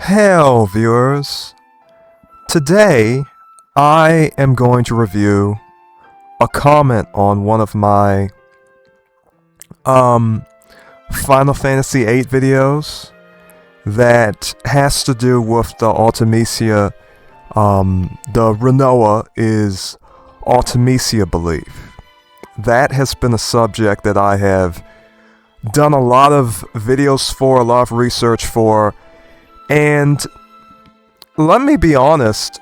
Hello, viewers. Today, I am going to review a comment on one of my Final Fantasy VIII videos that has to do with the Ultimecia, the Rinoa is Ultimecia belief. That has been a subject that I have done a lot of videos for, a lot of research for, and let me be honest,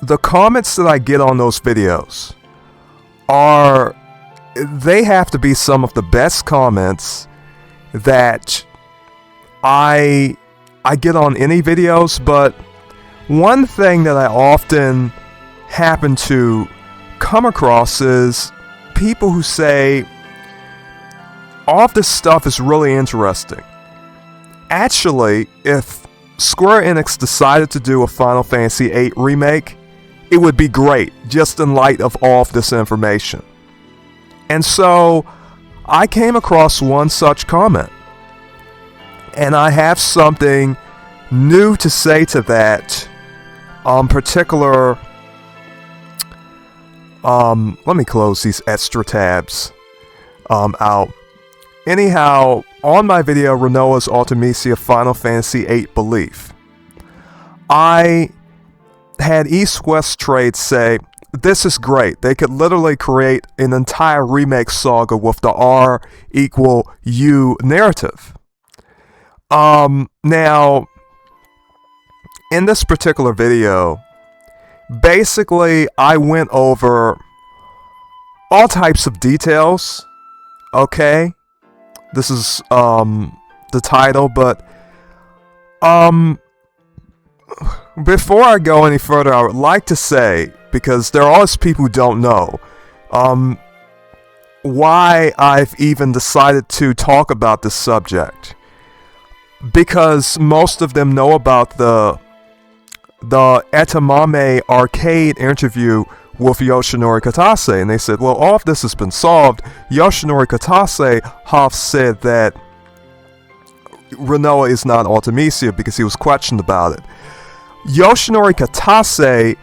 the comments that I get on those videos they have to be some of the best comments that I get on any videos. But one thing that I often happen to come across is people who say, all of this stuff is really interesting. Actually, if Square Enix decided to do a Final Fantasy VIII remake, it would be great, just in light of all of this information. And so, I came across one such comment. And I have something new to say to that particular... let me close these extra tabs out. Anyhow, on my video, Rinoa's Ultimecia Final Fantasy VIII Belief, I had East-West Trade say, this is great. They could literally create an entire remake saga with the R equal U narrative. Now, in this particular video, basically, I went over all types of details, okay? This is the title, but before I go any further, I would like to say, because there are always people who don't know why I've even decided to talk about this subject. Because most of them know about the Etamame arcade interview with Yoshinori Kitase, and they said, well, all of this has been solved. Yoshinori Kitase have said that Rinoa is not Ultimecia because he was questioned about it. Yoshinori Kitase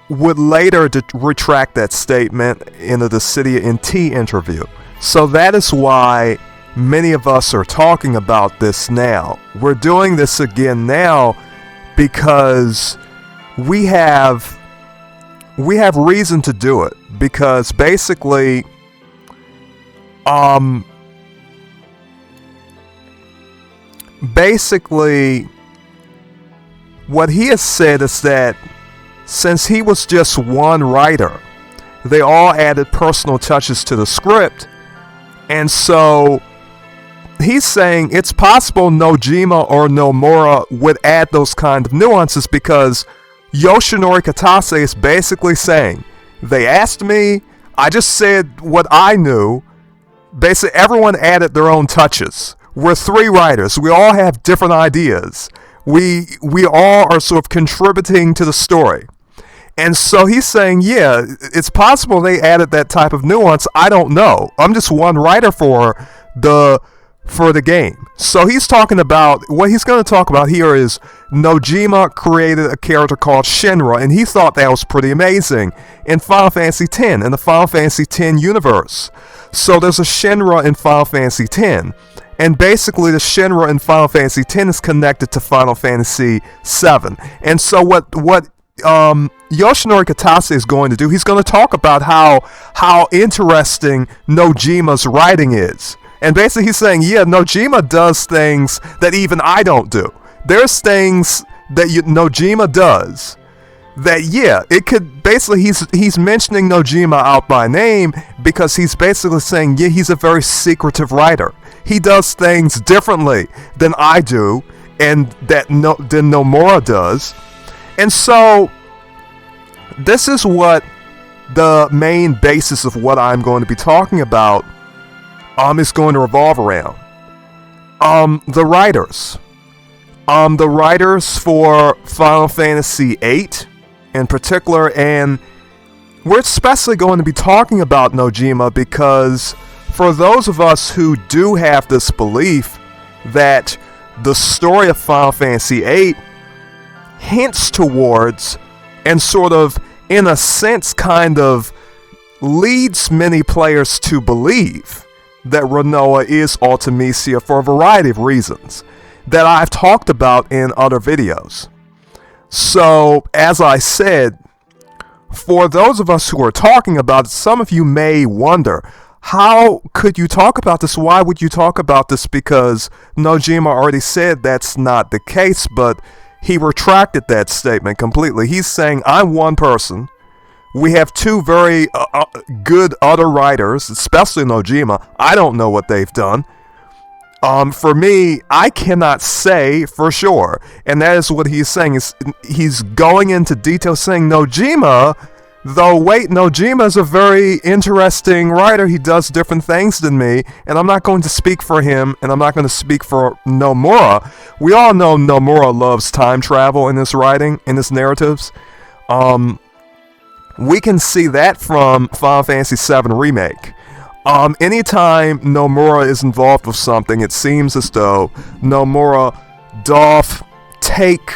would later retract that statement in the Dissidia NT interview. So that is why many of us are talking about this now. We're doing this again now because we have reason to do it, because basically what he has said is that since he was just one writer, they all added personal touches to the script, and so he's saying it's possible Nojima or Nomura would add those kind of nuances, because Yoshinori Kitase is basically saying, they asked me, I just said what I knew. Basically, everyone added their own touches. We're three writers. We all have different ideas. We all are sort of contributing to the story. And so he's saying, yeah, it's possible they added that type of nuance. I don't know. I'm just one writer for the game. So he's talking about, what he's going to talk about here is Nojima created a character called Shinra, and he thought that was pretty amazing in Final Fantasy X, in the Final Fantasy X universe. So there's a Shinra in Final Fantasy X, and basically the Shinra in Final Fantasy X is connected to Final Fantasy VII. And so what Yoshinori Kitase is going to do, he's going to talk about how interesting Nojima's writing is. And basically he's saying, yeah, Nojima does things that even I don't do. There's things that Nojima does that, yeah, it could, basically he's mentioning Nojima out by name because he's basically saying, yeah, he's a very secretive writer. He does things differently than I do, and than Nomura does. And so this is what the main basis of what I'm going to be talking about is going to revolve around. The writers. The writers for Final Fantasy VIII in particular, and we're especially going to be talking about Nojima because for those of us who do have this belief that the story of Final Fantasy VIII hints towards, and sort of, in a sense, kind of leads many players to believe that Rinoa is Ultimecia for a variety of reasons that I've talked about in other videos. So, as I said, for those of us who are talking about it, some of you may wonder, how could you talk about this? Why would you talk about this? Because Nojima already said that's not the case, but he retracted that statement completely. He's saying, I'm one person. We have two very good other writers, especially Nojima. I don't know what they've done. For me, I cannot say for sure. And that is what he's saying. He's going into detail saying Nojima, though wait, Nojima is a very interesting writer. He does different things than me. And I'm not going to speak for him, and I'm not going to speak for Nomura. We all know Nomura loves time travel in his writing, in his narratives. We can see that from Final Fantasy VII Remake. Anytime Nomura is involved with something, it seems as though Nomura doth take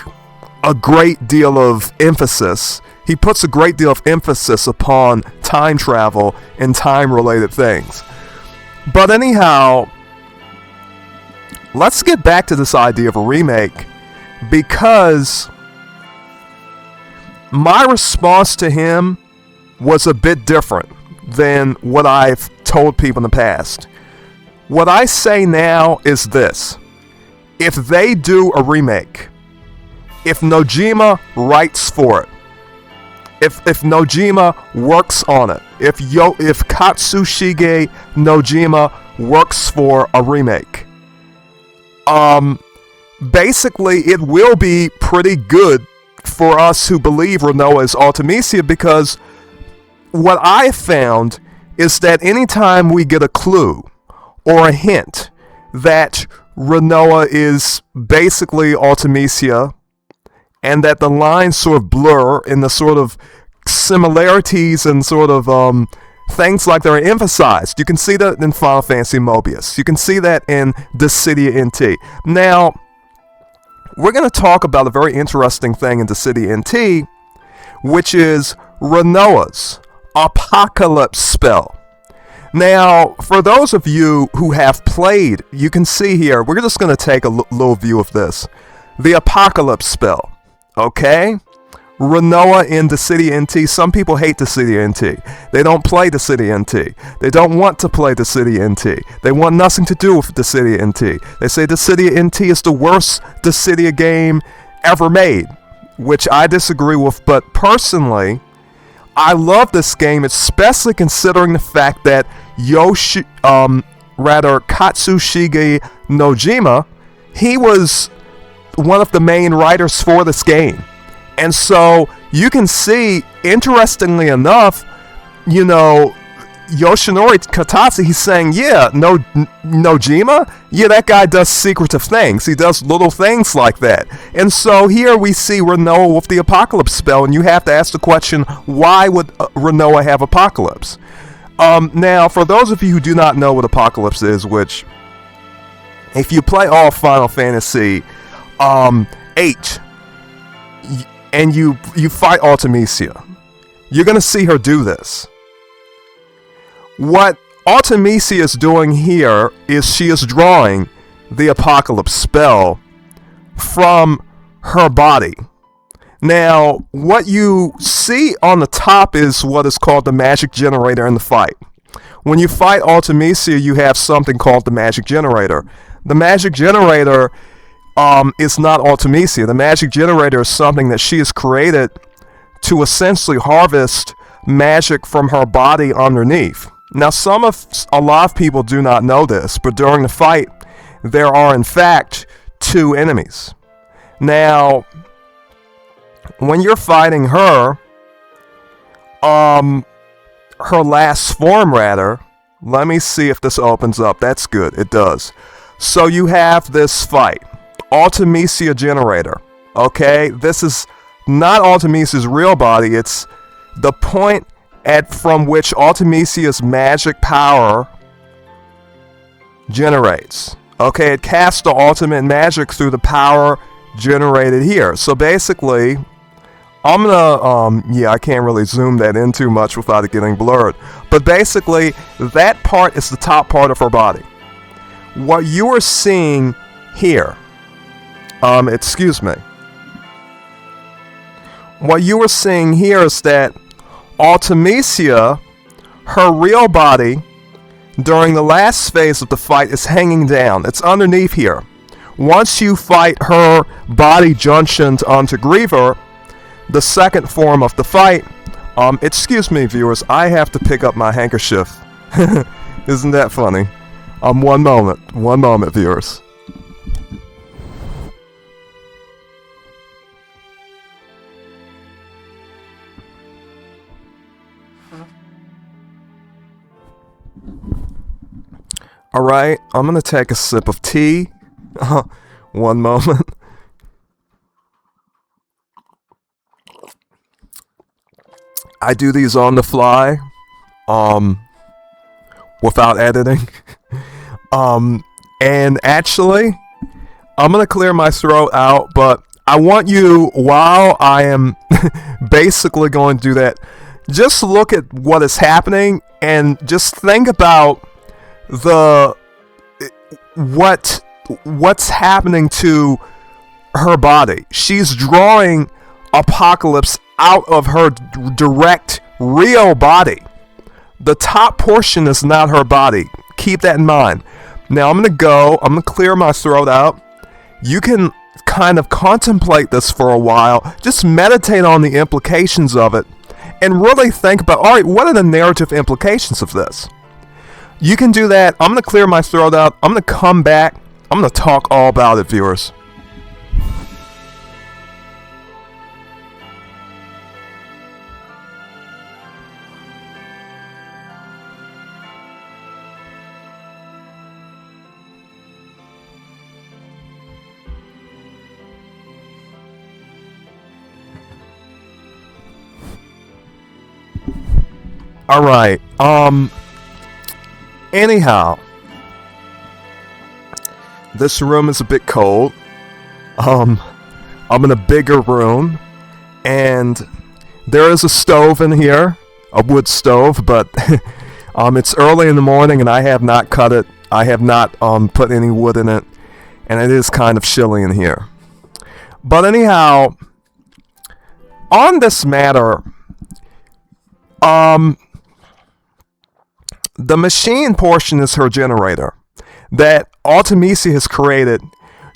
a great deal of emphasis. He puts a great deal of emphasis upon time travel and time-related things. But anyhow, let's get back to this idea of a remake, because my response to him was a bit different than what I've told people in the past. What I say now is this: if they do a remake, if Nojima writes for it, if Nojima works on it, if Katsushige Nojima works for a remake, basically it will be pretty good for us who believe Rinoa is Ultimecia, because what I found is that anytime we get a clue or a hint that Rinoa is basically Ultimecia, and that the lines sort of blur in the sort of similarities and sort of things like that are emphasized. You can see that in Final Fantasy Mobius. You can see that in Dissidia NT. Now, we're going to talk about a very interesting thing in Dissidia NT, which is Rinoa's Apocalypse spell. Now, for those of you who have played, you can see here, we're just going to take a little view of this. The Apocalypse spell. Okay? Rinoa in Dissidia NT. Some people hate Dissidia NT. They don't play Dissidia NT. They don't want to play Dissidia NT. They want nothing to do with Dissidia NT. They say Dissidia NT is the worst Dissidia game ever made, which I disagree with. But personally, I love this game, especially considering the fact that Katsushige Nojima, he was one of the main writers for this game. And so you can see, interestingly enough, you know, Yoshinori Kitase, he's saying, yeah, Nojima? Yeah, that guy does secretive things. He does little things like that. And so here we see Rinoa with the Apocalypse spell, and you have to ask the question, why would Rinoa have Apocalypse? Now, for those of you who do not know what Apocalypse is, which, if you play all Final Fantasy VIII, and you fight Ultimecia, you're going to see her do this. What Ultimecia is doing here is she is drawing the Apocalypse spell from her body. Now, what you see on the top is what is called the magic generator in the fight. When you fight Ultimecia, you have something called the magic generator. The magic generator is not Ultimecia. The magic generator is something that she has created to essentially harvest magic from her body underneath. Now, a lot of people do not know this, but during the fight, there are in fact two enemies. Now, when you're fighting her, her last form rather, let me see if this opens up. That's good, it does. So you have this fight. Ultimecia generator. Okay, this is not Ultimecia's real body. It's the point from which Ultimecia's magic power generates. Okay, it casts the ultimate magic through the power generated here. So basically, I'm gonna, yeah, I can't really zoom that in too much without it getting blurred. But basically, that part is the top part of her body. What you are seeing here, excuse me. What you are seeing here is that Ultimecia, her real body, during the last phase of the fight is hanging down. It's underneath here. Once you fight her body junctioned onto Griever, the second form of the fight, excuse me viewers, I have to pick up my handkerchief. Isn't that funny? One moment viewers. Alright, I'm gonna take a sip of tea. One moment. I do these on the fly, without editing. And actually, I'm gonna clear my throat out, but I want you, while I am basically going to do that, just look at what is happening and just think about what's happening to her body. She's drawing Apocalypse out of her direct real body. The top portion is not her body. Keep that in mind. Now I'm gonna clear my throat out. You can kind of contemplate this for a while. Just meditate on the implications of it and really think about, all right, what are the narrative implications of this? You can do that. I'm going to clear my throat out. I'm going to come back. I'm going to talk all about it, viewers. All right. Anyhow, this room is a bit cold. I'm in a bigger room, and there is a stove in here, a wood stove, but it's early in the morning and I have not cut it. I have not put any wood in it, and it is kind of chilly in here. But anyhow, on this matter, the machine portion is her generator that Ultimecia has created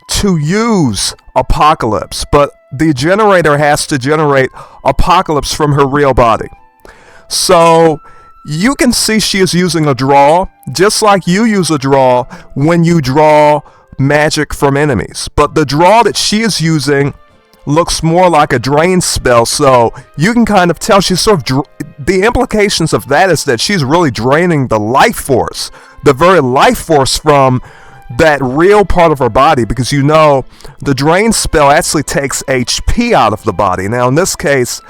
to use Apocalypse, but the generator has to generate Apocalypse from her real body. So you can see she is using a draw, just like you use a draw when you draw magic from enemies. But the draw that she is using looks more like a drain spell, so you can kind of tell she's sort of the implications of that is that she's really draining the life force, the very life force from that real part of her body, because you know the drain spell actually takes HP out of the body. Now in this case,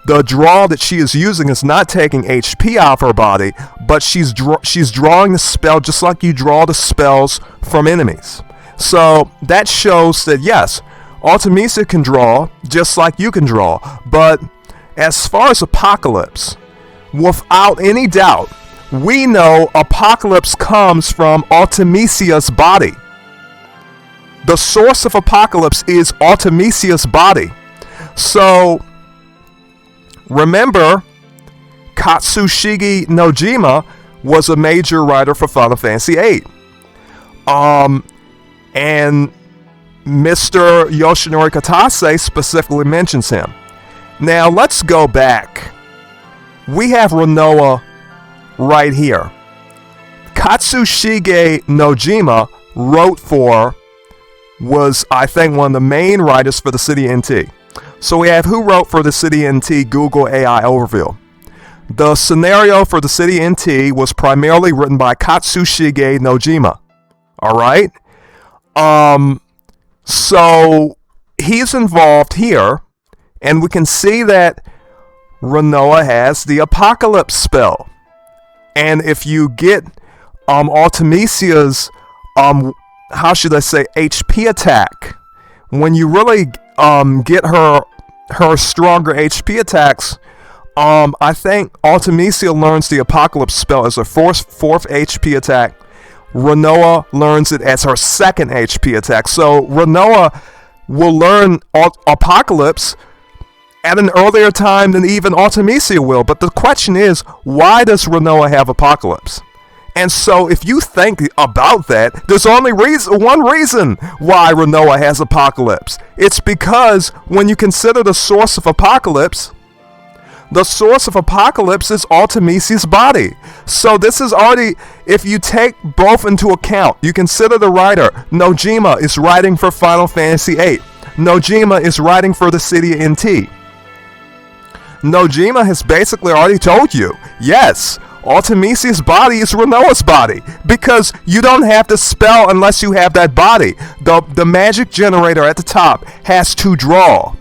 the draw that she is using is not taking HP out of her body, but she's drawing the spell just like you draw the spells from enemies. So that shows that yes, Ultimecia can draw just like you can draw, but as far as Apocalypse, without any doubt, we know Apocalypse comes from Ultimecia's body. The source of Apocalypse is Ultimecia's body. So remember, Kazushige Nojima was a major writer for Final Fantasy VIII. And Mr. Yoshinori Kitase specifically mentions him. Now let's go back. We have Rinoa right here. Kazushige Nojima was I think one of the main writers for Dissidia NT. So we have who wrote for Dissidia NT Google AI overview. The scenario for Dissidia NT was primarily written by Kazushige Nojima. Alright? So he's involved here, and we can see that Rinoa has the Apocalypse spell. And if you get Ultimecia's how should I say, HP attack. When you really get her stronger HP attacks, I think Ultimecia learns the Apocalypse spell as her fourth HP attack. Rinoa learns it as her second HP attack. So Rinoa will learn Apocalypse at an earlier time than even Ultimecia will. But the question is, why does Rinoa have Apocalypse? And so if you think about that, there's only one reason why Rinoa has Apocalypse. It's because when you consider the source of Apocalypse, the source of Apocalypse is Ultimecia's body. So this is already, if you take both into account, you consider the writer. Nojima is writing for Final Fantasy VIII. Nojima is writing for Dissidia NT. Nojima has basically already told you, yes, Ultimecia's body is Rinoa's body, because you don't have the spell unless you have that body. The magic generator at the top has to draw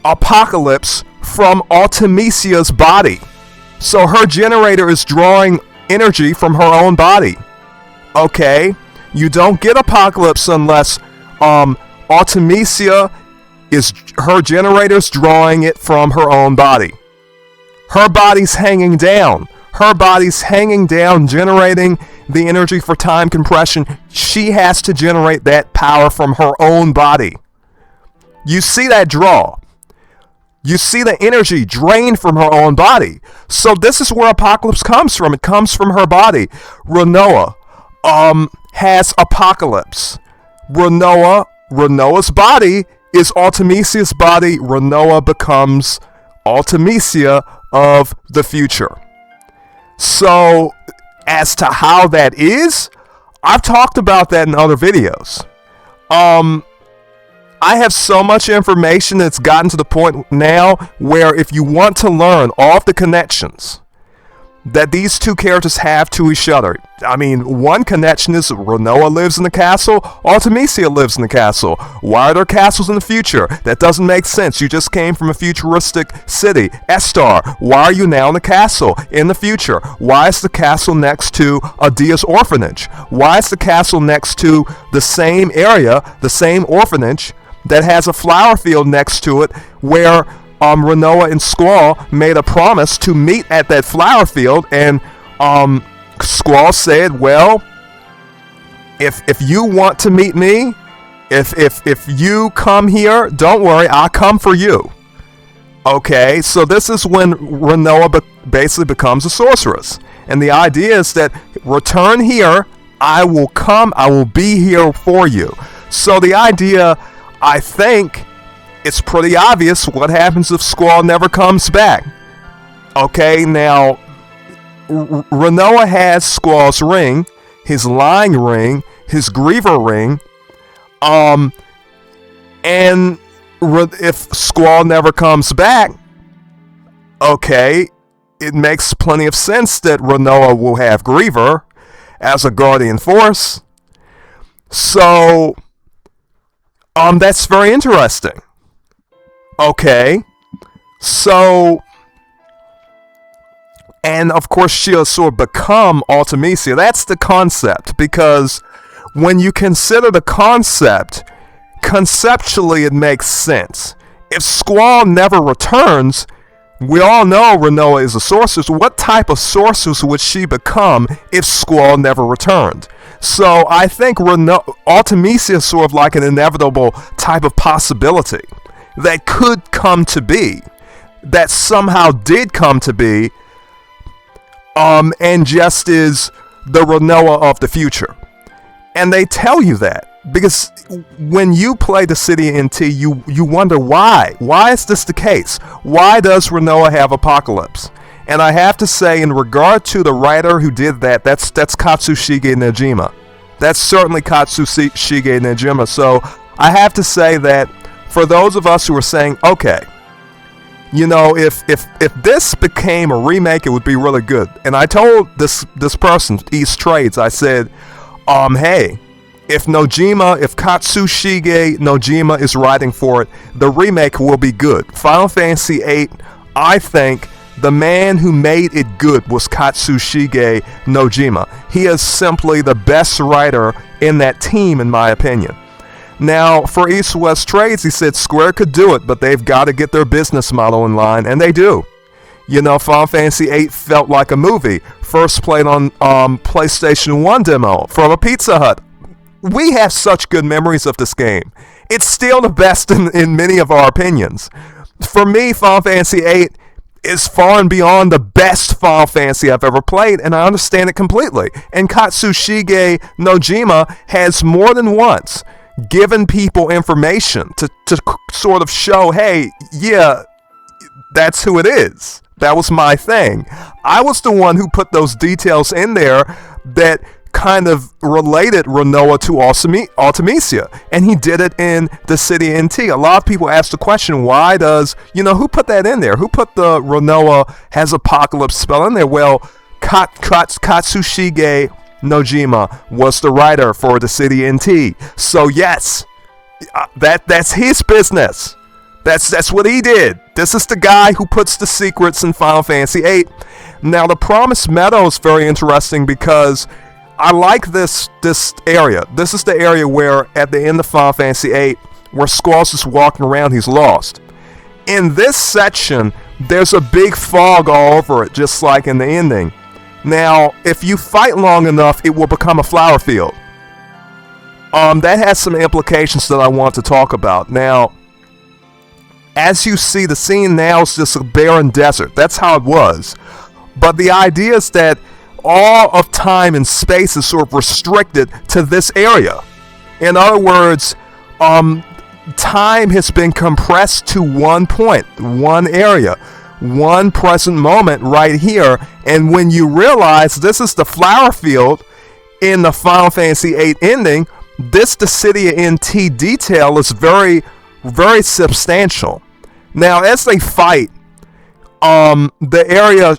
Apocalypse from Ultimecia's body. So her generator is drawing energy from her own body. Okay? You don't get Apocalypse unless Ultimecia is, her generator's drawing it from her own body. Her body's hanging down. Her body's hanging down, generating the energy for time compression. She has to generate that power from her own body. You see that draw. You see the energy drained from her own body. So this is where Apocalypse comes from. It comes from her body. Rinoa has Apocalypse. Rinoa's body is Ultimecia's body. Rinoa becomes Ultimecia of the future. So as to how that is, I've talked about that in other videos. I have so much information that's gotten to the point now where if you want to learn all of the connections that these two characters have to each other. I mean, one connection is Rinoa lives in the castle, Ultimecia lives in the castle. Why are there castles in the future? That doesn't make sense. You just came from a futuristic city. Estar, why are you now in the castle in the future? Why is the castle next to Adia's orphanage? Why is the castle next to the same area, the same orphanage, that has a flower field next to it where Rinoa and Squall made a promise to meet at that flower field, and Squall said, well, if you want to meet me, if you come here, don't worry, I'll come for you. Okay, so this is when Rinoa basically becomes a sorceress, and the idea is that return here, I will come, I will be here for you. So the idea, I think, it's pretty obvious what happens if Squall never comes back. Okay, now, Rinoa has Squall's ring, his lying ring, his griever ring, and if Squall never comes back, okay, it makes plenty of sense that Rinoa will have griever as a guardian force. So, that's very interesting. Okay, so, and of course she'll sort of become Ultimecia. That's the concept, because when you consider the concept, conceptually it makes sense. If Squall never returns, we all know Rinoa is a sorceress. What type of sorceress would she become if Squall never returned? So I think Ultimecia is sort of like an inevitable type of possibility that could come to be, that somehow did come to be, and just is the Rinoa of the future. And they tell you that, because when you play Dissidia NT, you wonder why. Why is this the case? Why does Rinoa have Apocalypse? And I have to say, in regard to the writer who did that, that's Kazushige Nojima. That's certainly Kazushige Nojima. So I have to say that for those of us who are saying, okay, you know, if this became a remake, it would be really good. And I told this person, East Trades, I said, hey, if Katsushige Nojima is writing for it, the remake will be good. Final Fantasy VIII, I think The man who made it good was Kazushige Nojima. He is simply the best writer in that team, in my opinion. Now, for East West Trades, he said Square could do it, but they've got to get their business model in line, and they do. You know, Final Fantasy VIII felt like a movie. First played on PlayStation 1 demo from a Pizza Hut. We have such good memories of this game. It's still the best in many of our opinions. For me, Final Fantasy VIII is far and beyond the best Final Fantasy I've ever played, and I understand it completely. And Kazushige Nojima has more than once given people information to sort of show, hey, yeah, that's who it is. That was my thing. I was the one who put those details in there that kind of related Rinoa to Ultimecia, and he did it in Dissidia NT. A lot of people ask the question, why does, who put that in there? Who put the Rinoa has apocalypse spell in there? Well, Kazushige Nojima was the writer for Dissidia NT. So yes, that's his business. That's what he did. This is the guy who puts the secrets in Final Fantasy VIII. Now, the Promised Meadow is very interesting because I like this area. This is the area where, at the end of Final Fantasy VIII, where Squall's is walking around, he's lost. In this section, there's a big fog all over it, just like in the ending. Now, if you fight long enough, it will become a flower field. That has some implications that I want to talk about. Now, as you see, the scene now is just a barren desert. That's how it was. But the idea is that all of time and space is sort of restricted to this area. In other words, time has been compressed to one point, one area, one present moment right here. And when you realize this is the flower field in the Final Fantasy VIII ending, this Dissidia NT detail is very, very substantial. Now, as they fight, the area,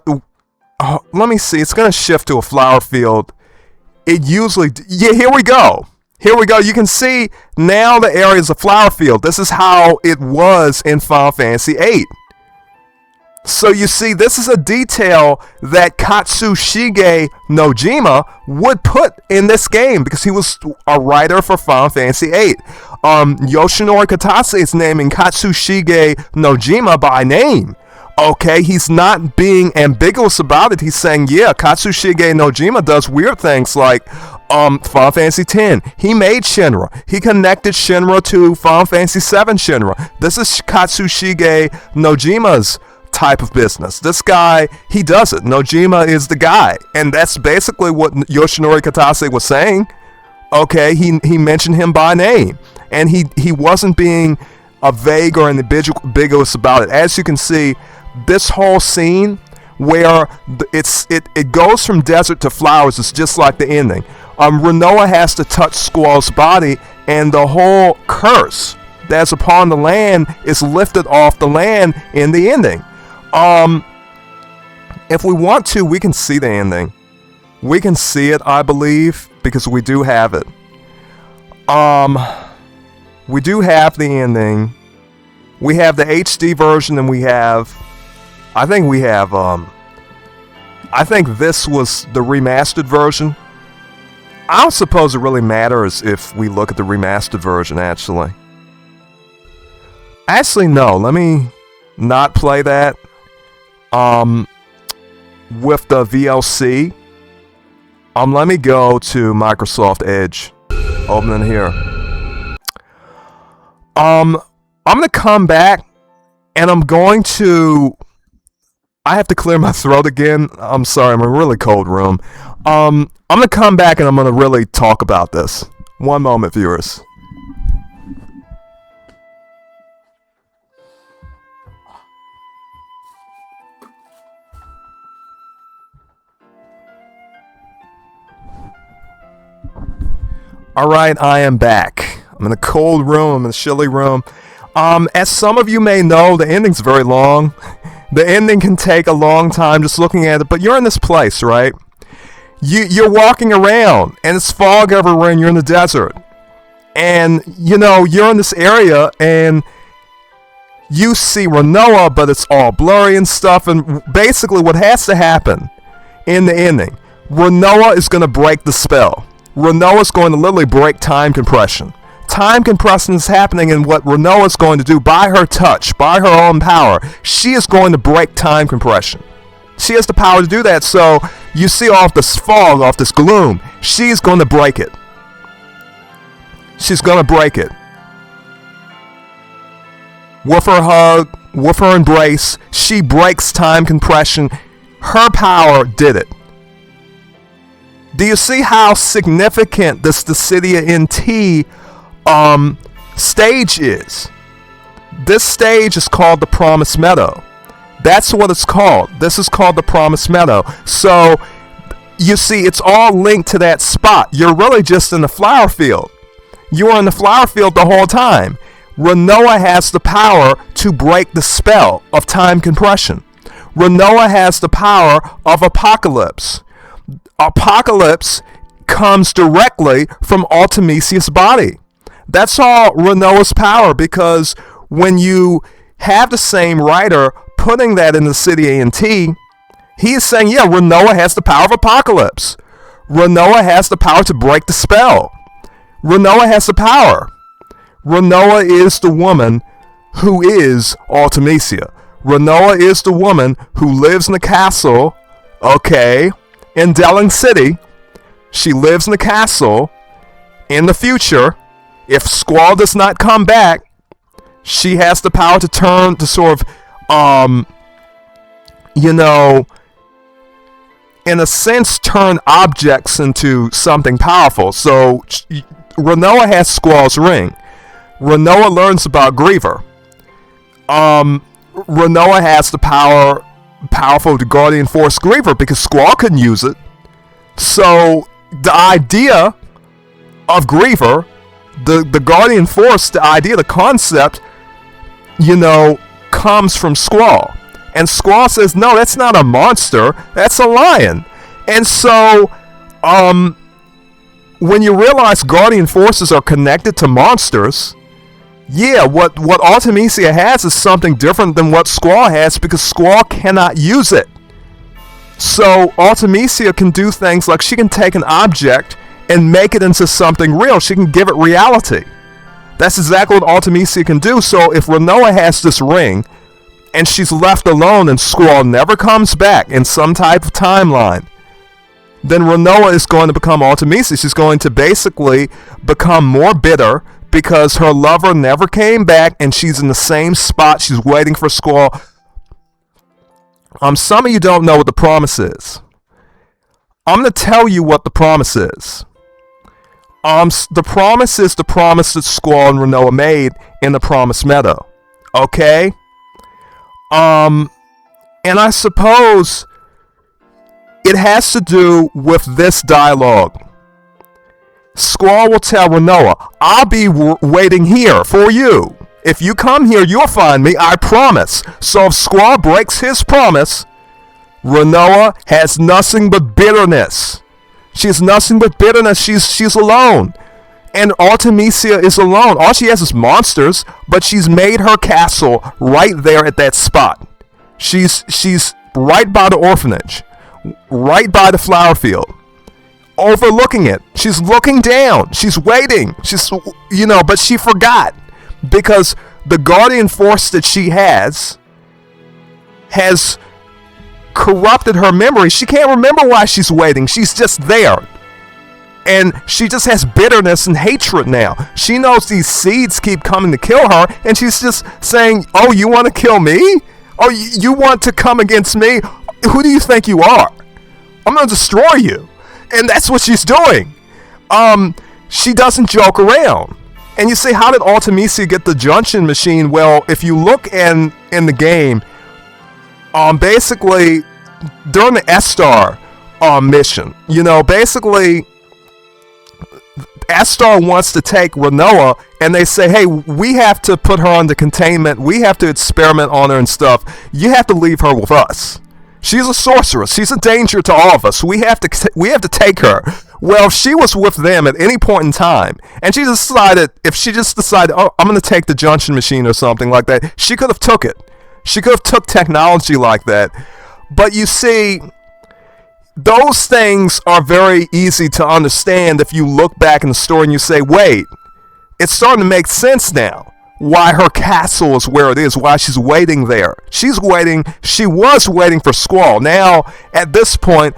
let me see, it's going to shift to a flower field. It usually, yeah, here we go. Here we go. You can see now the area is a flower field. This is how it was in Final Fantasy VIII. So you see, this is a detail that Kazushige Nojima would put in this game because he was a writer for Final Fantasy VIII. Yoshinori Kitase is naming Kazushige Nojima by name. Okay, he's not being ambiguous about it. He's saying, yeah, Kazushige Nojima does weird things like Final Fantasy X. He made Shinra. He connected Shinra to Final Fantasy VII Shinra. This is Kazushige Nojima's type of business. This guy, he does it. Nojima is the guy. And that's basically what Yoshinori Kitase was saying. Okay, he mentioned him by name. And he wasn't being vague or ambiguous about it. As you can see, this whole scene where it goes from desert to flowers is just like the ending. Rinoa has to touch Squall's body, and the whole curse that's upon the land is lifted off the land in the ending. If we want to, we can see the ending. We can see it, I believe, because we do have it. We do have the ending. We have the HD version, and I think this was the remastered version. I don't suppose it really matters if we look at the remastered version, actually. Actually, no. Let me not play that. With the VLC. Let me go to Microsoft Edge. Open it here. I'm going to come back, and I'm going to... I have to clear my throat again. I'm sorry, I'm in a really cold room. I'm going to come back, and I'm going to really talk about this. One moment, viewers. Alright, I am back. I'm in a cold room, I'm in a chilly room. As some of you may know, the ending's very long. The ending can take a long time just looking at it, but you're in this place, right? You're walking around, and it's fog everywhere, and you're in the desert. And, you're in this area, and you see Rinoa, but it's all blurry and stuff. And basically what has to happen in the ending, Rinoa is going to break the spell. Rinoa is going to literally break time compression. Time compression is happening, and what Rinoa is going to do by her touch, by her own power, she is going to break time compression. She has the power to do that. So you see off this fog, off this gloom, she's going to break it. She's going to break it. With her hug, with her embrace, she breaks time compression. Her power did it. Do you see how significant this Dissidia NT stage is? This stage is called the Promised Meadow. That's what it's called. This is called the Promised Meadow. So, you see, it's all linked to that spot. You're really just in the flower field. You were in the flower field the whole time. Rinoa has the power to break the spell of time compression. Rinoa has the power of apocalypse. Apocalypse comes directly from Ultimecia's body. That's all Rinoa's power, because when you have the same writer putting that in the Dissidia NT, he is saying, yeah, Rinoa has the power of apocalypse. Rinoa has the power to break the spell. Rinoa has the power. Rinoa is the woman who is Ultimecia. Rinoa is the woman who lives in the castle, okay, in Deling City. She lives in the castle in the future. If Squall does not come back, she has the power to turn to sort of, in a sense, turn objects into something powerful. So Rinoa has Squall's ring. Rinoa learns about Griever. Rinoa has the powerful to Guardian Force Griever, because Squall couldn't use it. So the idea of Griever, the Guardian Force, the idea, the concept, comes from Squall. And Squall says, no, that's not a monster, that's a lion. And so, when you realize Guardian Forces are connected to monsters, yeah, what Ultimecia has is something different than what Squall has, because Squall cannot use it. So Ultimecia can do things like she can take an object and make it into something real. She can give it reality. That's exactly what Ultimecia can do. So if Rinoa has this ring, and she's left alone and Squall never comes back in some type of timeline, then Rinoa is going to become Ultimecia. She's going to basically become more bitter because her lover never came back, and she's in the same spot. She's waiting for Squall. Some of you don't know what the promise is. I'm going to tell you what the promise is. The promise is the promise that Squall and Rinoa made in the Promised Meadow. Okay? And I suppose it has to do with this dialogue. Squall will tell Rinoa, I'll be waiting here for you. If you come here, you'll find me, I promise. So if Squall breaks his promise, Rinoa has nothing but bitterness. She has nothing but bitterness. She's alone. And Ultimecia is alone. All she has is monsters, but she's made her castle right there at that spot. She's right by the orphanage, right by the flower field, overlooking it. She's looking down. She's waiting. But she forgot, because the Guardian Force that she has corrupted her memory. She can't remember why she's waiting. She's just there. And she just has bitterness and hatred now. She knows these seeds keep coming to kill her, and she's just saying, oh, you want to kill me? Oh, you want to come against me? Who do you think you are? I'm going to destroy you. And that's what she's doing. She doesn't joke around. And you say, how did Ultimecia get the junction machine? Well, if you look in the game, basically, during the S-Star mission, basically, S-Star wants to take Rinoa, and they say, hey, we have to put her under containment. We have to experiment on her and stuff. You have to leave her with us. She's a sorceress. She's a danger to all of us. We have to take her. Well, she was with them at any point in time, and she decided, if she just decided, oh, I'm going to take the junction machine or something like that, she could have took it. She could have took technology like that. But you see, those things are very easy to understand if you look back in the story and you say, wait, it's starting to make sense now. Why her castle is where it is, why she's waiting there. She was waiting for Squall. Now, at this point,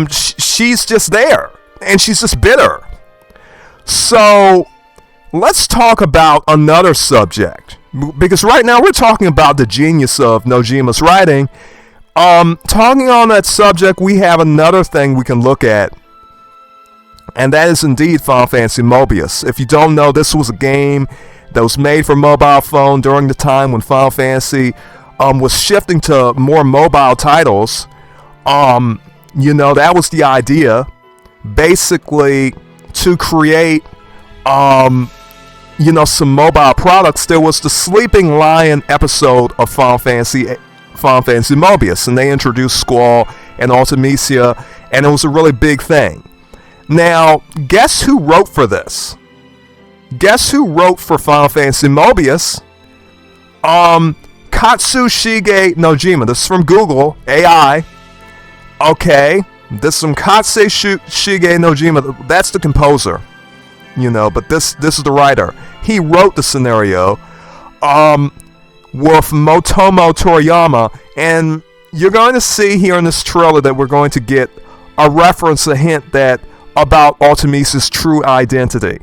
she's just there, and she's just bitter. So, let's talk about another subject, because right now we're talking about the genius of Nojima's writing. Talking on that subject, we have another thing we can look at, and that is indeed Final Fantasy Mobius. If you don't know, this was a game that was made for mobile phone during the time when Final Fantasy was shifting to more mobile titles. That was the idea, basically, to create some mobile products. There was the Sleeping Lion episode of Final Fantasy Mobius, and they introduced Squall and Ultimecia, and it was a really big thing. Now, guess who wrote for this? Guess who wrote for Final Fantasy Mobius? Kazushige Nojima. This is from Google AI. Okay, this is from Kazushige Nojima. That's the composer, but this is the writer. He wrote the scenario with Motomu Toriyama, and you're going to see here in this trailer that we're going to get a reference, a hint about Ultimecia's true identity.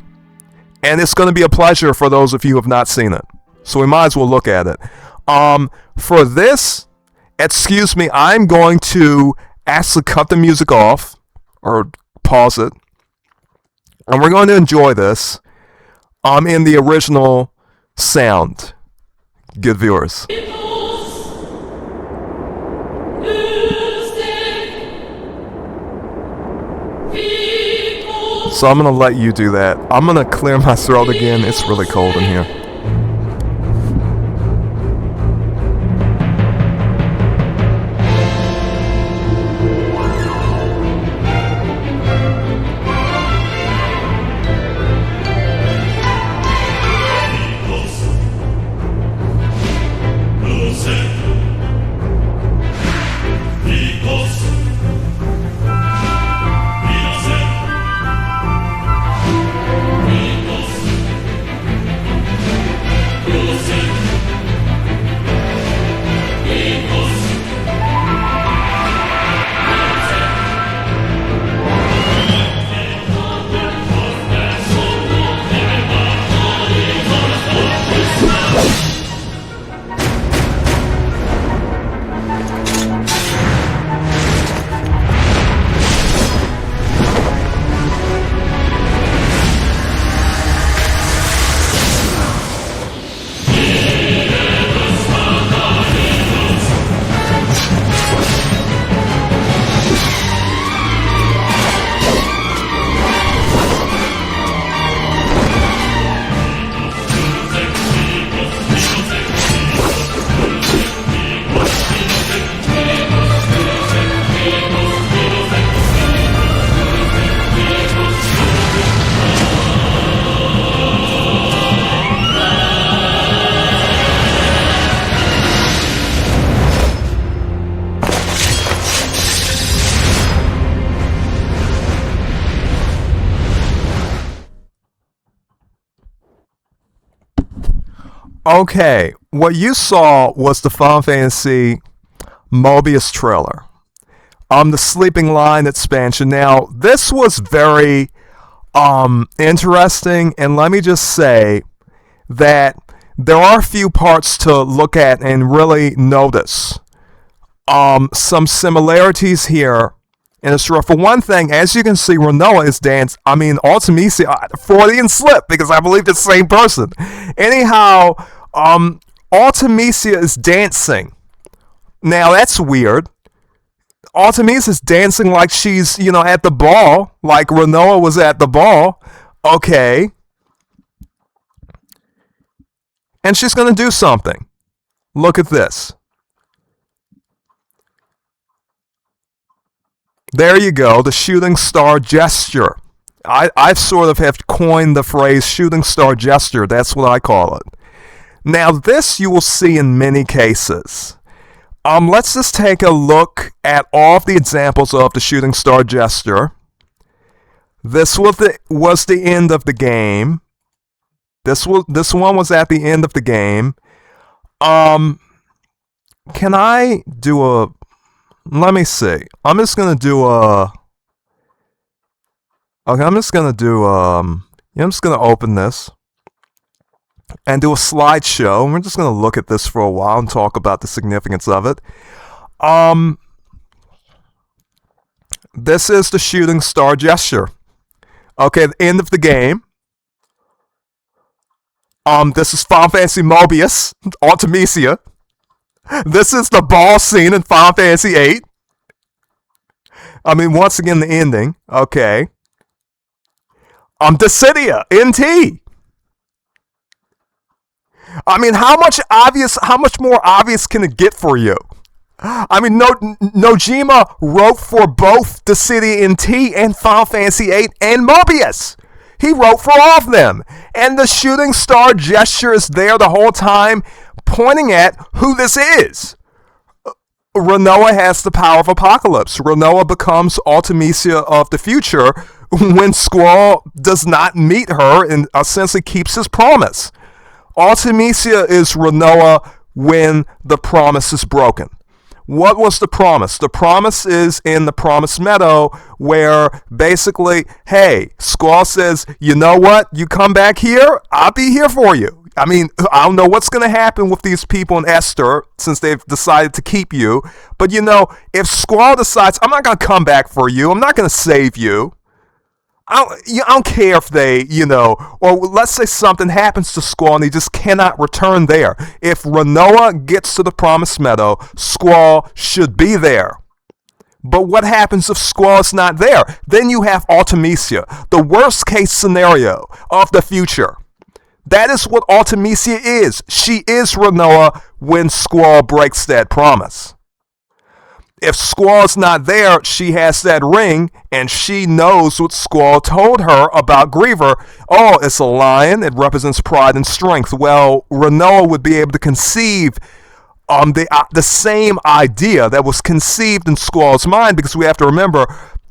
And it's going to be a pleasure for those of you who have not seen it. So we might as well look at it. For this, I'm going to actually cut the music off, or pause it. And we're going to enjoy this in the original sound. Good viewers. So I'm going to let you do that. I'm going to clear my throat again. It's really cold in here. Okay, what you saw was the Final Fantasy Mobius trailer. The Sleeping Lion expansion. Now, this was very interesting, and let me just say that there are a few parts to look at and really notice. Some similarities here in this trailer. For one thing, as you can see, Rinoa is Ultimecia, Freudian slip, because I believe it's the same person. Anyhow, Ultimecia is dancing. Now, that's weird. Ultimecia is dancing like she's, at the ball, like Rinoa was at the ball. Okay. And she's going to do something. Look at this. There you go, the shooting star gesture. I've sort of have coined the phrase shooting star gesture. That's what I call it. Now, this you will see in many cases. Let's just take a look at all of the examples of the shooting star gesture. This was the end of the game. This one was at the end of the game. Can I do a... Let me see. I'm just gonna do a... Okay, I'm just gonna open this and do a slideshow. And we're just gonna look at this for a while and talk about the significance of it. This is the shooting star gesture. Okay, the end of the game. This is Final Fantasy Mobius, Ultimecia. This is the ball scene in Final Fantasy VIII. I mean, once again, the ending. Okay. Dissidia NT. I mean, how much more obvious can it get for you? I mean, Nojima wrote for both Dissidia NT and Final Fantasy VIII and Mobius. He wrote for all of them. And the shooting star gesture is there the whole time, pointing at who this is. Rinoa has the power of Apocalypse. Rinoa becomes Ultimecia of the future when Squall does not meet her and essentially keeps his promise. Ultimecia is Rinoa when the promise is broken. What was the promise? The promise is in the Promised Meadow, where basically, hey, Squall says, you know what? You come back here, I'll be here for you. I mean, I don't know what's going to happen with these people in Esther since they've decided to keep you. But, you know, if Squall decides, I'm not going to come back for you, I'm not going to save you. I don't care if they, you know, or let's say something happens to Squall and he just cannot return there. If Rinoa gets to the Promised Meadow, Squall should be there. But what happens if Squall is not there? Then you have Ultimecia, the worst case scenario of the future. That is what Ultimecia is. She is Rinoa when Squall breaks that promise. If Squall's not there, she has that ring, and she knows what Squall told her about Griever. Oh, it's a lion. It represents pride and strength. Well, Rinoa would be able to conceive the same idea that was conceived in Squall's mind, because we have to remember,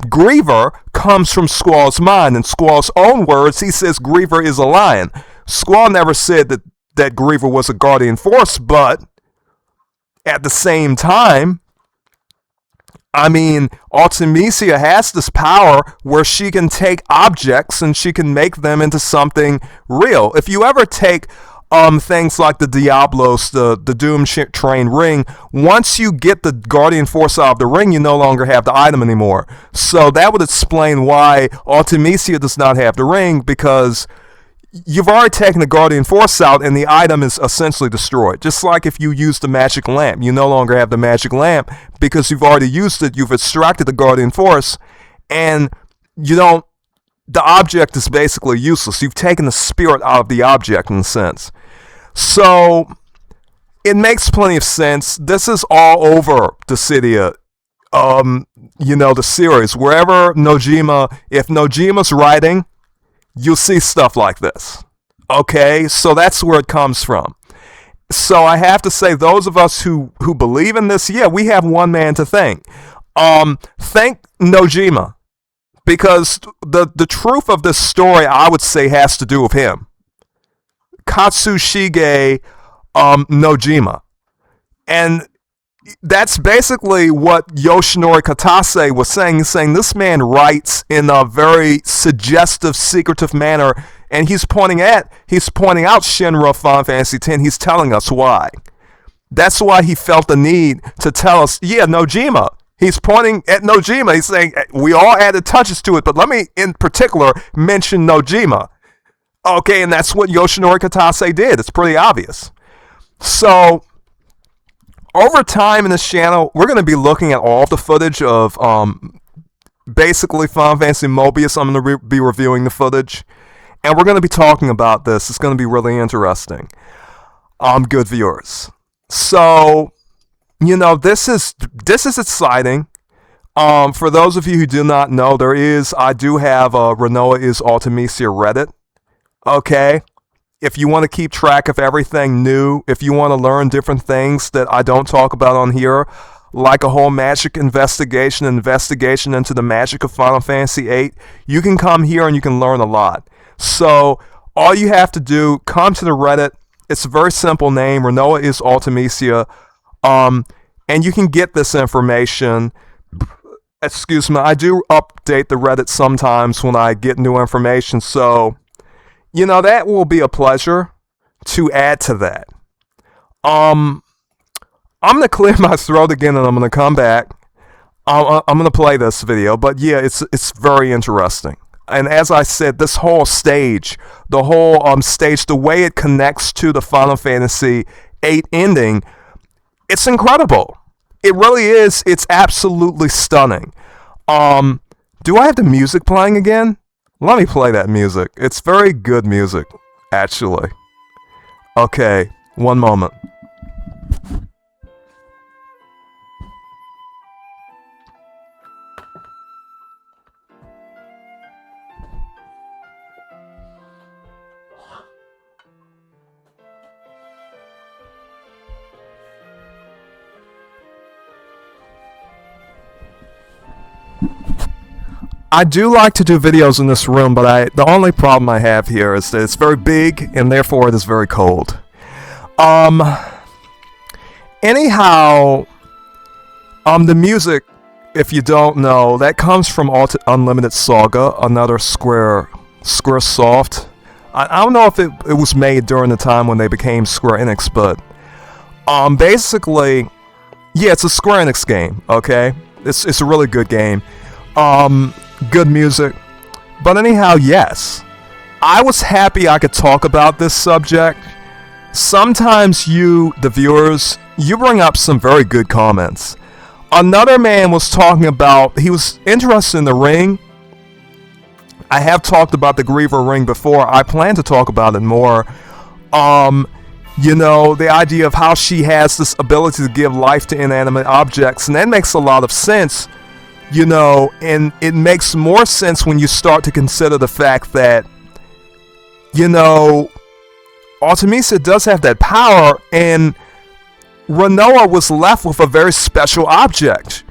Griever comes from Squall's mind. In Squall's own words, he says Griever is a lion. Squall never said that Griever was a guardian force, but at the same time, I mean, Ultimecia has this power where she can take objects and she can make them into something real. If you ever take things like the Diablos, the Doom Train ring, once you get the Guardian Force out of the ring, you no longer have the item anymore. So that would explain why Ultimecia does not have the ring, because you've already taken the Guardian Force out and the item is essentially destroyed. Just like if you use the magic lamp, you no longer have the magic lamp because you've already used it, you've extracted the Guardian Force, and the object is basically useless. You've taken the spirit out of the object in a sense. So it makes plenty of sense. This is all over Dissidia. The series. Wherever if Nojima's writing, you'll see stuff like this. Okay, so that's where it comes from. So I have to say, those of us who believe in this, yeah, we have one man to thank. Thank Nojima, because the truth of this story, I would say, has to do with him. Kazushige Nojima. And that's basically what Yoshinori Kitase was saying. He's saying this man writes in a very suggestive, secretive manner, and he's pointing out Shinra Final Fantasy X. He's telling us why. That's why he felt the need to tell us, yeah, Nojima. He's pointing at Nojima. He's saying, we all added touches to it, but let me, in particular, mention Nojima. Okay, and that's what Yoshinori Kitase did. It's pretty obvious. So over time in this channel, we're going to be looking at all the footage of basically Final Fantasy Mobius. I'm going to be reviewing the footage, and we're going to be talking about this. It's going to be really interesting. Good viewers. So, this is exciting. For those of you who do not know, I do have a Rinoa is Ultimecia Reddit. Okay? If you want to keep track of everything new, if you want to learn different things that I don't talk about on here, like a whole magic investigation into the magic of Final Fantasy VIII, you can come here and you can learn a lot. So, all you have to do, come to the Reddit. It's a very simple name, Rinoa is Ultimecia, and you can get this information. Excuse me, I do update the Reddit sometimes when I get new information, so, that will be a pleasure to add to that. I'm going to clear my throat again and I'm going to come back. I'm going to play this video, but yeah, it's very interesting. And as I said, this whole stage, the way it connects to the Final Fantasy VIII ending, it's incredible. It really is. It's absolutely stunning. Do I have the music playing again? Let me play that music. It's very good music, actually. Okay, one moment. I do like to do videos in this room, but the only problem I have here is that it's very big and therefore it is very cold. Anyhow, the music, if you don't know, that comes from Unlimited Saga, another Squaresoft. I don't know if it was made during the time when they became Square Enix, but basically, yeah, it's a Square Enix game. Okay, it's a really good game. Good music. But anyhow, yes. I was happy I could talk about this subject. Sometimes you, the viewers, you bring up some very good comments. Another man was talking about, he was interested in the ring. I have talked about the Griever ring before. I plan to talk about it more. The idea of how she has this ability to give life to inanimate objects, and that makes a lot of sense. And it makes more sense when you start to consider the fact that, Ultimecia does have that power, and Rinoa was left with a very special object.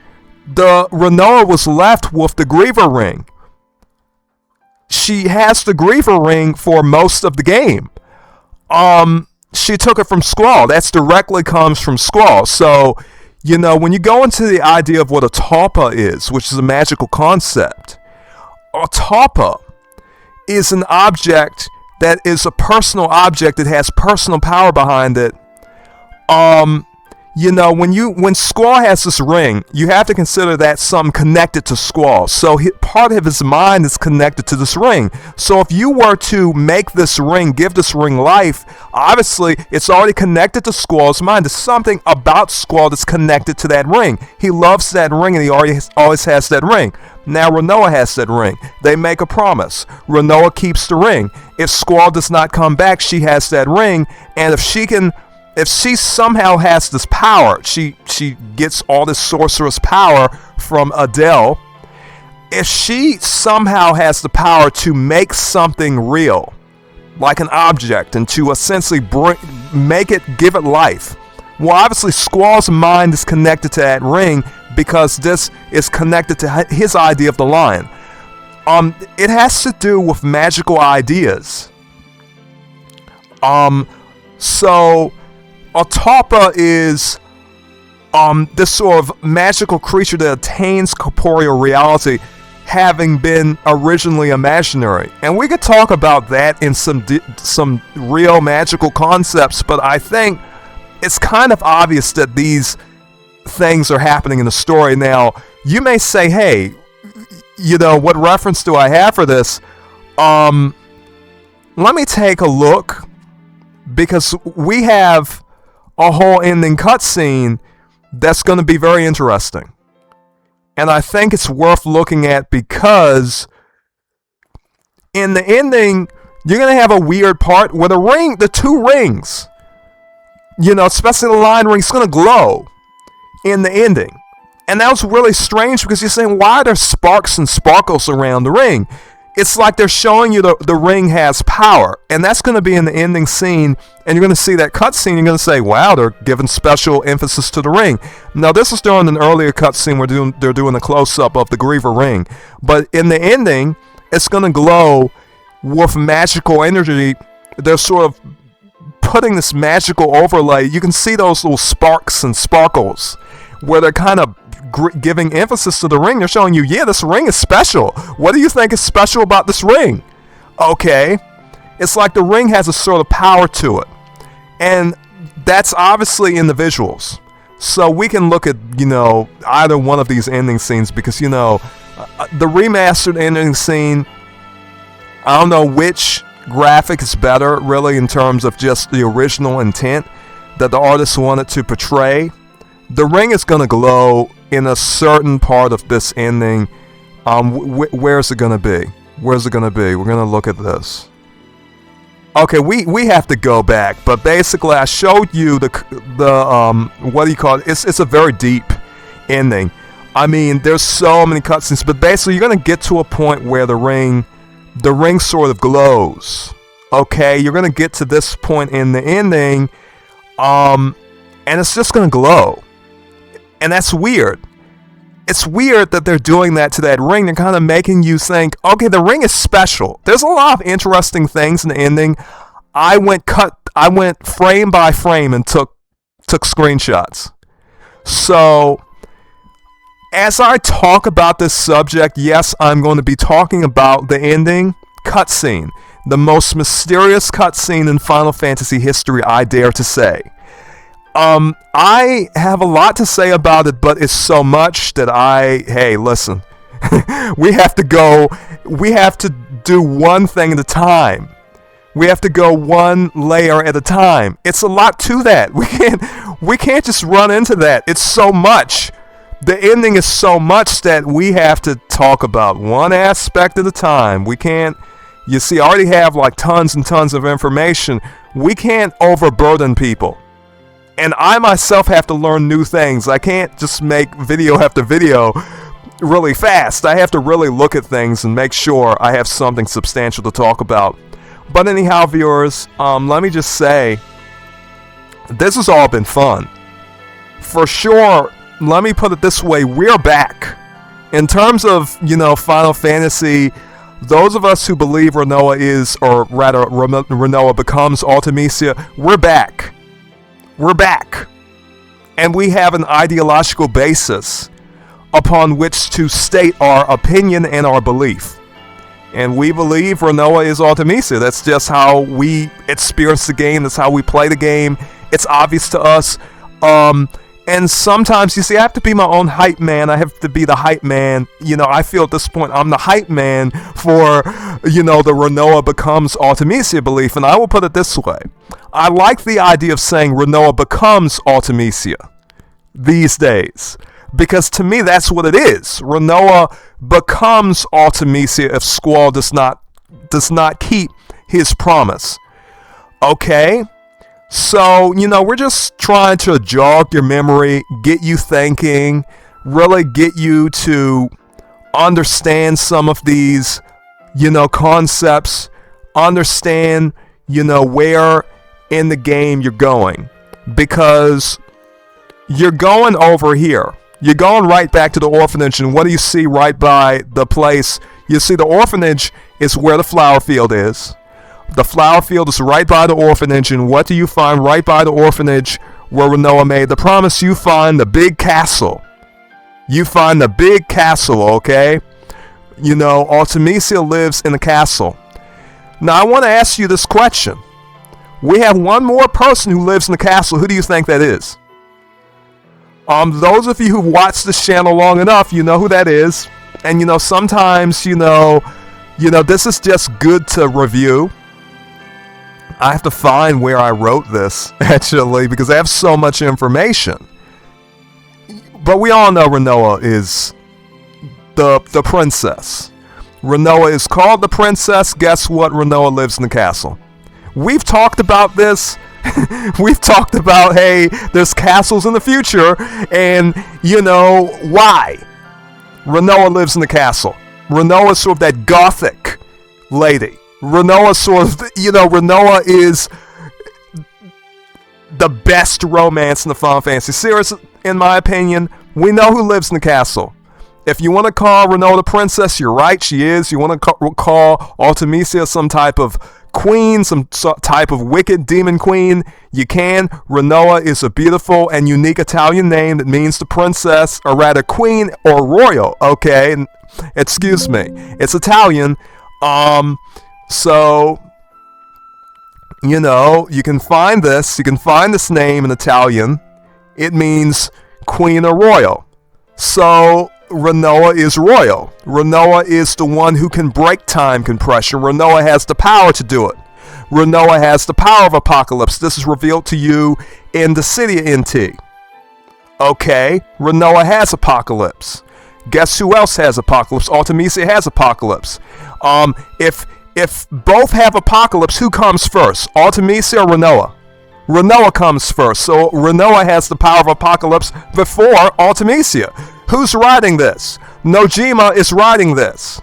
Rinoa was left with the Griever ring. She has the Griever ring for most of the game. She took it from Squall. That directly comes from Squall. So, when you go into the idea of what a Talpa is, which is a magical concept, a Talpa is an object that is a personal object that has personal power behind it. When Squall has this ring, you have to consider that something connected to Squall. So part of his mind is connected to this ring. So if you were to make this ring, give this ring life, obviously it's already connected to Squall's mind. There's something about Squall that's connected to that ring. He loves that ring and he always has that ring. Now Rinoa has that ring. They make a promise. Rinoa keeps the ring. If Squall does not come back, she has that ring, and if she somehow has this power, she gets all this sorceress power from Adele. If she somehow has the power to make something real, like an object, and to essentially give it life, well, obviously Squall's mind is connected to that ring because this is connected to his idea of the lion. It has to do with magical ideas. So a Talpa is this sort of magical creature that attains corporeal reality, having been originally imaginary. And we could talk about that in some real magical concepts, but I think it's kind of obvious that these things are happening in the story. Now, you may say, hey, what reference do I have for this? Let me take a look, because we have a whole ending cutscene that's going to be very interesting. And I think it's worth looking at because in the ending, you're going to have a weird part where the two rings, especially the lion ring, is going to glow in the ending. And that was really strange because you're saying, why are there sparks and sparkles around the ring? It's like they're showing you the ring has power. And that's going to be in the ending scene. And you're going to see that cutscene. You're going to say, wow, they're giving special emphasis to the ring. Now, this is during an earlier cutscene where they're doing a close-up of the Griever ring. But in the ending, it's going to glow with magical energy. They're sort of putting this magical overlay. You can see those little sparks and sparkles where they're kind of giving emphasis to the ring. They're showing you, yeah, this ring is special. What do you think is special about this ring? Okay, it's like the ring has a sort of power to it, and that's obviously in the visuals. So we can look at, either one of these ending scenes, because the remastered ending scene, I don't know which graphic is better really in terms of just the original intent that the artist wanted to portray. The ring is going to glow in a certain part of this ending. Where's it going to be? Where's it going to be? We're going to look at this. Okay, we have to go back, but basically I showed you the what do you call it? It's a very deep ending. I mean, there's so many cutscenes, but basically you're going to get to a point where the ring sort of glows. Okay, you're going to get to this point in the ending, and it's just going to glow. And that's weird. It's weird that they're doing that to that ring. They're kind of making you think, okay, the ring is special. There's a lot of interesting things in the ending. I went frame by frame and took screenshots. So, as I talk about this subject, yes, I'm going to be talking about the ending cutscene. The most mysterious cutscene in Final Fantasy history, I dare to say. I have a lot to say about it, but it's so much that hey, listen, we have to do one thing at a time. We have to go one layer at a time. It's a lot to that. We can't just run into that. It's so much. The ending is so much that we have to talk about one aspect at a time. We can't, you see, I already have like tons and tons of information. We can't overburden people. And I myself have to learn new things. I can't just make video after video really fast. I have to really look at things and make sure I have something substantial to talk about. But anyhow, viewers, let me just say, this has all been fun. For sure, let me put it this way, we're back. In terms of, Final Fantasy, those of us who believe Rinoa is, or rather, Rinoa becomes Ultimecia, we're back. We're back, and we have an ideological basis upon which to state our opinion and our belief. And we believe Rinoa is Ultimecia. That's just how we experience the game. That's how we play the game. It's obvious to us. And sometimes, you see, I have to be my own hype man. I have to be the hype man. I feel at this point I'm the hype man for, the Rinoa becomes Ultimecia belief. And I will put it this way. I like the idea of saying Rinoa becomes Ultimecia these days. Because to me, that's what it is. Rinoa becomes Ultimecia if Squall does not keep his promise. Okay? So, we're just trying to jog your memory, get you thinking, really get you to understand some of these, concepts, understand, where in the game you're going. Because you're going over here. You're going right back to the orphanage, and what do you see right by the place? You see the orphanage is where the flower field is. The flower field is right by the orphanage, and what do you find right by the orphanage where Rinoa made the promise? You find the big castle. You find the big castle, okay? Ultimecia lives in the castle. Now, I want to ask you this question. We have one more person who lives in the castle. Who do you think that is? Those of you who've watched this channel long enough, you know who that is. And, sometimes, this is just good to review. I have to find where I wrote this, actually, because I have so much information. But we all know Rinoa is the princess. Rinoa is called the princess. Guess what? Rinoa lives in the castle. We've talked about this We've talked about, hey, there's castles in the future, and, why? Rinoa lives in the castle. Rinoa is sort of that gothic lady. Rinoa Rinoa is the best romance in the Final Fantasy series, in my opinion. We know who lives in the castle. If you want to call Rinoa the princess, you're right, she is. You want to call Ultimecia some type of queen, some type of wicked demon queen, you can. Rinoa is a beautiful and unique Italian name that means the princess, or rather queen or royal, okay? Excuse me. It's Italian. So, you can find this name in Italian. It means queen or royal. So, Rinoa is royal. Rinoa is the one who can break time compression. Rinoa has the power to do it. Rinoa has the power of apocalypse. This is revealed to you in Dissidia NT. Okay, Rinoa has apocalypse. Guess who else has apocalypse? Ultimecia has apocalypse. If both have apocalypse, who comes first? Ultimecia or Rinoa? Rinoa comes first. So Rinoa has the power of apocalypse before Ultimecia. Who's writing this? Nojima is writing this.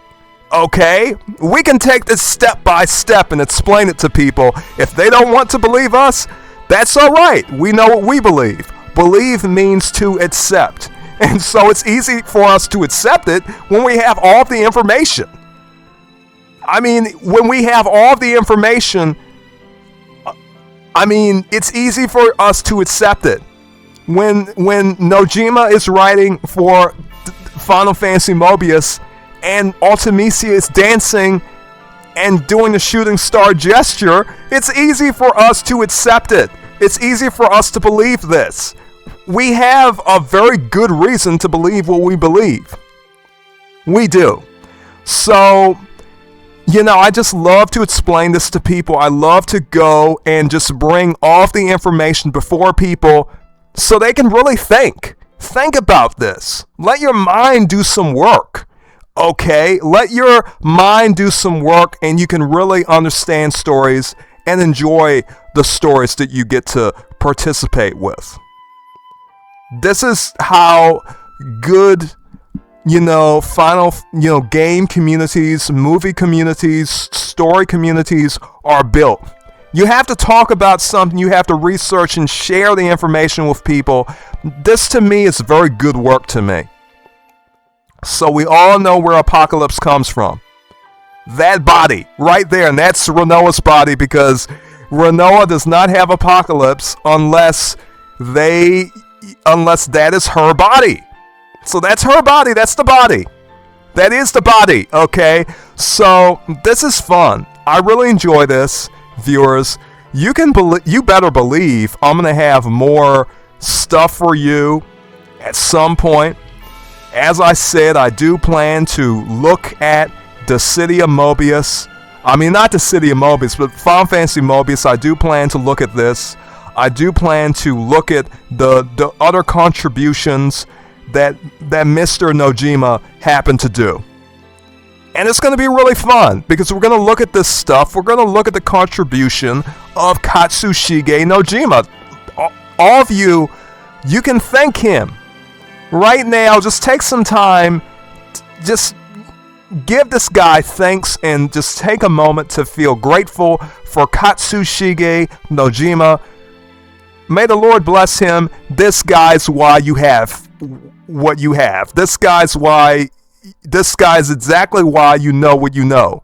Okay? We can take this step by step and explain it to people. If they don't want to believe us, that's alright. We know what we believe. Believe means to accept. And so it's easy for us to accept it when we have all the information. I mean, when we have all the information, it's easy for us to accept it. When Nojima is writing for Final Fantasy Mobius and Ultimecia is dancing and doing the shooting star gesture, it's easy for us to accept it. It's easy for us to believe this. We have a very good reason to believe what we believe. We do. So, I just love to explain this to people. I love to go and just bring all of the information before people so they can really think. Think about this. Let your mind do some work. Okay? Let your mind do some work and you can really understand stories and enjoy the stories that you get to participate with. This is how good, game communities, movie communities, story communities are built. You have to talk about something, you have to research and share the information with people. This to me is very good work to me. So we all know where apocalypse comes from. That body, right there, and that's Rinoa's body, because Rinoa does not have apocalypse unless that is her body. So that's her body, that's the body. That is the body, okay? So this is fun. I really enjoy this. Viewers, you better believe I'm gonna have more stuff for you at some point. As I said, I do plan to look at Dissidia Mobius. Not Dissidia Mobius, but Final Fantasy Mobius. I do plan to look at this. I do plan to look at the other contributions that Mr. Nojima happened to do. And it's going to be really fun, because we're going to look at this stuff. We're going to look at the contribution of Kazushige Nojima. All of you can thank him. Right now, just take some time. Just give this guy thanks and just take a moment to feel grateful for Kazushige Nojima. May the Lord bless him. This guy's why you have what you have. This guy's exactly why you know what you know.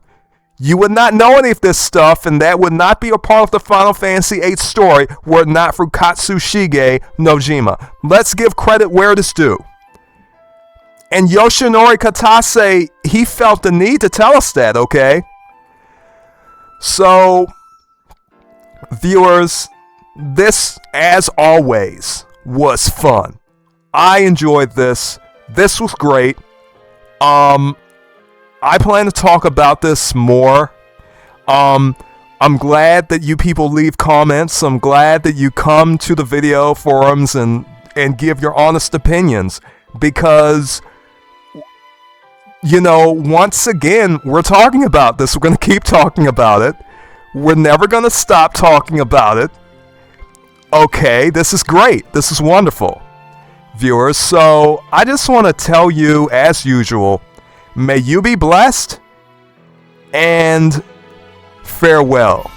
You would not know any of this stuff, and that would not be a part of the Final Fantasy VIII story were it not for Kazushige Nojima. Let's give credit where it is due. And Yoshinori Kitase, he felt the need to tell us that, okay? So, viewers, this, as always, was fun. I enjoyed this. This was great. I plan to talk about this more. I'm glad that you people leave comments. I'm glad that you come to the video forums and give your honest opinions, because, once again, we're talking about this. We're going to keep talking about it. We're never going to stop talking about it. Okay, this is great. This is wonderful. Viewers, so I just want to tell you, as usual, may you be blessed, and farewell.